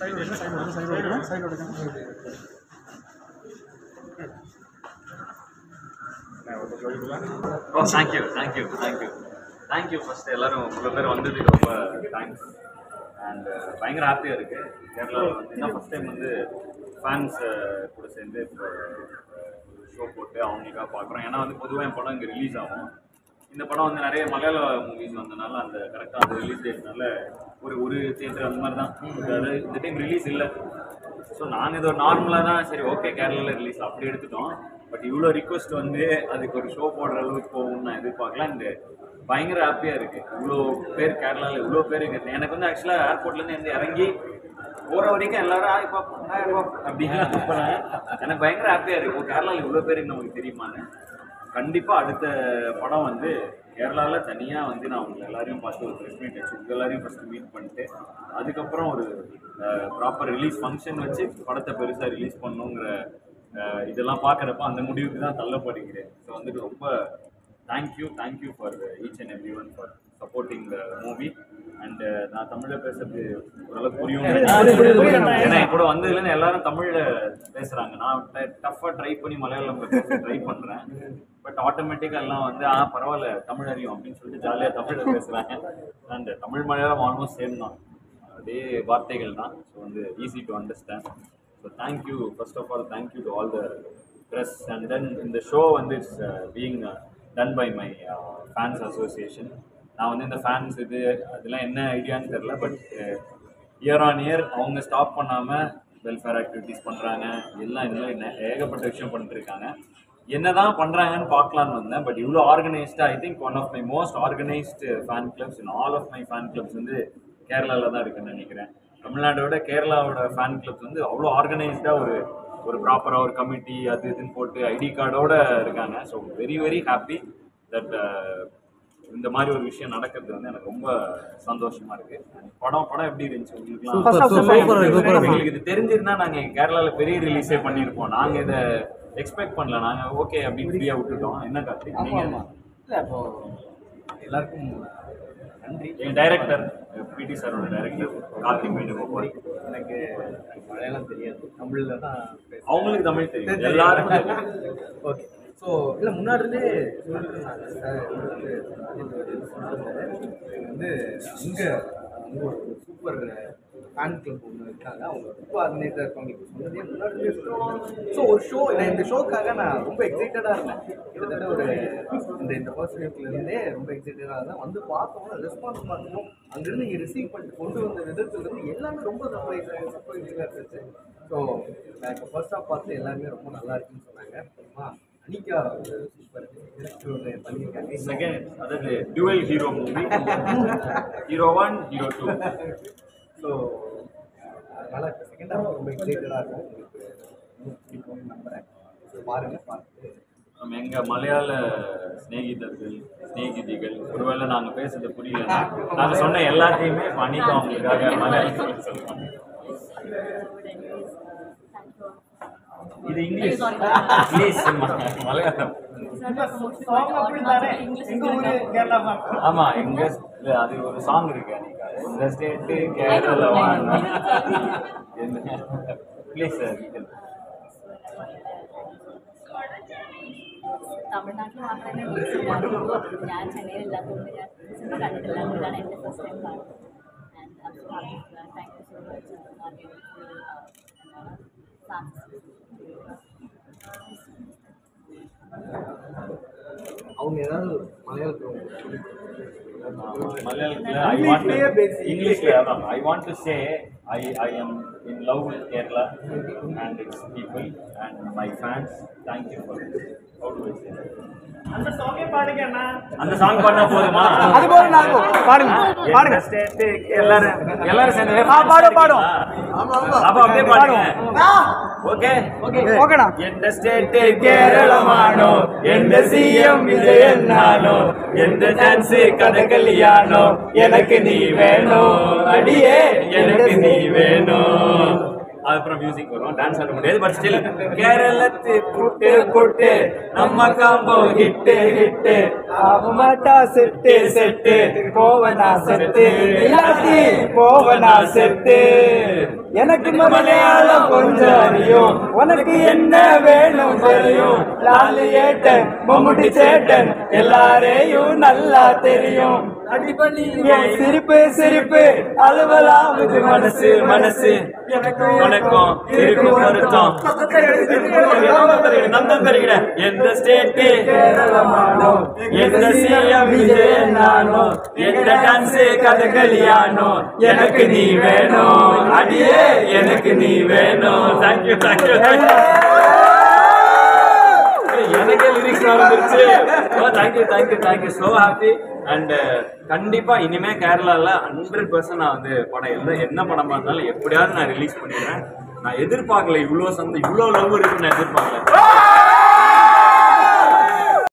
Oh, thank you first எல்லாரும் உங்க பேர் வந்ததுக்கு ரொம்ப தேங்க்ஸ் அண்ட் பயங்கர ஹாப்பியாக இருக்குது. கேரளாவில் வந்து இதான் ஃபஸ்ட் டைம் வந்து ஃபேன்ஸ் கூட சேர்ந்து இப்போ ஷோ போட்டு அவங்களுக்காக பார்க்குறோம். ஏன்னா வந்து பொதுவாக என் படம் இங்கே ரிலீஸ் ஆகும். இந்த படம் வந்து நிறைய மலையாள மூவிஸ் வந்தனால அந்த கரெக்டாக அந்த ரிலீஸ் டேட்னால ஒரு தியேட்டர் அந்த மாதிரி தான். அதாவது இந்த டைம் ரிலீஸ் இல்லை. ஸோ நாங்கள் இது ஒரு நார்மலாக தான் சரி ஓகே கேரளாவில் ரிலீஸ் அப்படி எடுத்துட்டோம். பட் இவ்வளோ ரிக்வஸ்ட் வந்து அதுக்கு ஒரு ஷோ போடுற அளவுக்கு போகும்னு நான் எதிர்பார்க்கல. இந்த பயங்கர ஹாப்பியாக இருக்குது. இவ்வளோ பேர் கேரளாவில் இவ்வளோ பேர் இருக்குது. எனக்கு வந்து ஆக்சுவலாக ஏர்போர்ட்லேருந்து இறங்கி போகிற வரைக்கும் எல்லாரும் இப்போ அப்படின்லாம் கூப்பிட்றாங்க. எனக்கு பயங்கர ஹாப்பியாக இருக்குது. கேரளாவில் இவ்வளோ பேருக்கு நமக்கு தெரியுமான்னு. கண்டிப்பாக அடுத்த படம் வந்து கேரளாவில் தனியாக வந்து நான் அவங்க எல்லாரையும் பார்த்து ஒரு ப்ரெஸ் மீட் வச்சு உங்கள் எல்லாரையும் ஃபஸ்ட்டு மீட் பண்ணிட்டு அதுக்கப்புறம் ஒரு ப்ராப்பர் ரிலீஸ் ஃபங்க்ஷன் வச்சு படத்தை பெருசாக ரிலீஸ் பண்ணணுங்கிற இதெல்லாம் பார்க்குறப்ப அந்த முடிவுக்கு தான் தள்ளப்படுகிறேன். ஸோ வந்துட்டு ரொம்ப thank you for each and every one for supporting the movie. And நான் தமிழில் பேசுறது ஓரளவுக்கு புரியும். ஏன்னா என் கூட வந்ததுலேருந்து எல்லாரும் தமிழில் பேசுகிறாங்க. நான் டஃப்பாக ட்ரை பண்ணி மலையாளம் ட்ரை பண்ணுறேன். பட் ஆட்டோமேட்டிக்காக எல்லாம் வந்து பரவாயில்ல தமிழ் அறியும் அப்படின்னு சொல்லிட்டு ஜாலியாக தமிழில் பேசுகிறாங்க. And Tamil Malayalam almost same தான், அதே வார்த்தைகள் தான். ஸோ வந்து easy to understand. So thank you first of all thank you to all the press. And then இந்த ஷோ வந்து it's being done by my fans association. நான் வந்து இந்த ஃபேன்ஸ் அதெல்லாம் என்ன ஐடியான்னு தெரில. பட் இயர் ஆன் இயர் அவங்க ஸ்டாப் பண்ணாமல் வெல்ஃபேர் ஆக்டிவிட்டீஸ் பண்ணுறாங்க. எல்லாம் இன்னும் ஏகப்பட்ட விஷயம் பண்ணிட்டுருக்காங்க. என்ன தான் பண்ணுறாங்கன்னு பார்க்கலான்னு வந்தேன். பட் இவ்வளோ ஆர்கனைஸ்டாக I think one of my most organised fan clubs in all of my fan clubs வந்து கேரளாவில் தான் இருக்குன்னு நினைக்கிறேன். தமிழ்நாட்டோட கேரளாவோட ஃபேன் கிளப்ஸ் வந்து அவ்வளோ ஆர்கனைஸ்டாக ஒரு ப்ராப்பராக ஒரு கமிட்டி அது இதுன்னு போட்டு ஐடி கார்டோடு இருக்காங்க. So very very happy that இந்த மாதிரி ஒரு விஷயம் நடக்கிறது வந்து எனக்கு ரொம்ப சந்தோஷமாக இருக்குது. படம் எப்படி இருந்துச்சு உங்களுக்கு? எங்களுக்கு இது தெரிஞ்சிருந்தா நாங்கள் கேரளாவில் பெரிய ரிலீஸே பண்ணியிருப்போம். நாங்கள் இதை எக்ஸ்பெக்ட் பண்ணல. நாங்கள் ஓகே அப்படின்னு ஃப்ரீயாக விட்டுட்டோம். என்ன கார்த்திக் நீங்கள்? இல்லை அப்போ எல்லாருக்கும் நன்றி. என் டைரக்டர் பிடி சாரோட டைரக்டர் கார்த்திக் வேணுகோபால். எனக்கு மலையாளம் தெரியாது, தமிழில் தான் அவங்களுக்கு தமிழ் தெரியும் எல்லாருக்கும். ஓகே. ஸோ இல்லை முன்னாடிலே சொல்லியிருந்தாங்க சார் வந்து அங்கே ஒரு சூப்பர் ஃபேன் கிளப் ஒன்று இருக்காங்க, அவங்க ரொம்ப ஆர்கனைஸாக இருப்பாங்க. இப்போ சொன்னதே முன்னாடியே சொல்லுவாங்க. ஸோ ஒரு ஷோ இந்த ஷோக்காக நான் ரொம்ப எக்ஸைட்டடாக இருந்தேன். கிட்டத்தட்ட ஒரு இந்த ஃபர்ஸ்ட் வீக்லேருந்தே ரொம்ப எக்ஸைட்டடாக இருந்தேன். வந்து பார்த்தோம்னா ரெஸ்பான்ஸ் பார்த்தோம், அங்கேருந்து இங்கே ரிசீவ் பண்ணிட்டு கொண்டு வந்த விதத்துலேருந்து எல்லாமே ரொம்ப சர்ப்ரைஸிங்காக இருந்துச்சு. ஸோ நான் இப்போ ஃபர்ஸ்ட் ஆஃப் பார்த்து எல்லாருமே ரொம்ப நல்லா இருக்குன்னு சொன்னாங்க. அப்புறமா அனிகா சூப்பர் பண்ணியிருக்காங்க. செகண்ட் அதாவது twelve hero movie, hero 1 hero 2. So அதனால் இப்போ செகண்ட் ஹாஃப் ரொம்ப எக்ஸைட்டடாக இருக்கும். உங்களுக்கு நம்புகிறேன். பாருங்கள், பார்த்து நம்ம எங்கள் மலையாள ஸ்நேகிதிகள் ஒருவேளை நாங்கள் பேசுறது புரியலன்னா நாங்கள் சொன்ன எல்லாத்தையுமே பண்ணிக்கோ அவங்களுக்காக மலையாளத்தில் சொல்லுவாங்க. இது இங்கிலீஷ் மலையாளம். ஆமா எங்க அது ஒரு சாங் இருக்கு அன்னைக்கு, இந்த ஸ்டேட்டு கேரளா ப்ளீஸ் சார். തമിഴ്നാട്ടിൽ മാത്രമേ ഞാൻ ചെന്നൈയിലില്ലാത്തതുകൊണ്ട് ഞാൻ കണ്ടിട്ടില്ല. ഇതാണ് എൻ്റെ ഫസ്റ്റ് ടൈം കാണുന്നത്. And thank you so much அவங்க ஏதாவது மலையாளத்தில் இங்கிலீஷ்ல I want to say I am in love with Kerala and its people and my fans. Thank you for this. How do I say that? அந்த song பாடினா போதுமா? அது போதும், பாடுங்க ஸ்டேட் எல்லாரும் சேர்ந்து பாடும். அப்ப அப்படியே பாடுங்க. ஓகேடா. எந்த ஸ்டேட் கேரளமானோ, எந்த சிஎம் விஜயன்னானோ, எந்த டான்ஸ் கதகளியானோ, எனக்கு நீ வேணும் அடியே எனக்கு நீ வேணும். அதுக்கப்புறம் மியூசிக் வரும், டான்ஸ் ஆட முடியாது. பட் ஸ்டில் கேரளத்து குட்டு குட்டு நம்ம காம்போ ஹிட்டு ஹிட்டு ஆகுமாட்டா செட்டு செட்டு போவனா செட்டு இல்லாட்டி போவனா செட்டு. எனக்கு மலையாளம் கொஞ்சம் அறியும், உனக்கு என்ன வேணும் தெரியும். லாலு ஏட்டன் மம்முட்டி சேட்டன் எல்லாரையும் நல்லா தெரியும். சிரிப்பு சிரிப்பு அலுவலாவது மனசு மனசு எனக்கும் உனக்கும் இருக்கு பொருத்தம். நந்தம் தருகிற எந்த ஸ்டேட்டு கேரளமானோ, எந்த சிஎம் விஜயன் நானோ, எந்த டான்ஸ் கதகளியானோ, எனக்கு நீ வேணும் அடியே எனக்கு நீ வேணும். Thank you thank you thank you. எனக்கே லிரிக்ஸ் வந்துருச்சு. Thank you thank you thank you. So happy. And கண்டிப்பா இனிமே கேரளால 100% நான் வந்து படம் என்ன படமா இருந்தாலும் எப்படியாவது நான் ரிலீஸ் பண்ணிடுறேன். நான் எதிர்பார்க்கல இவ்வளோ இவ்வளோ லவ் இருக்குன்னு நான் எதிர்பார்க்கல.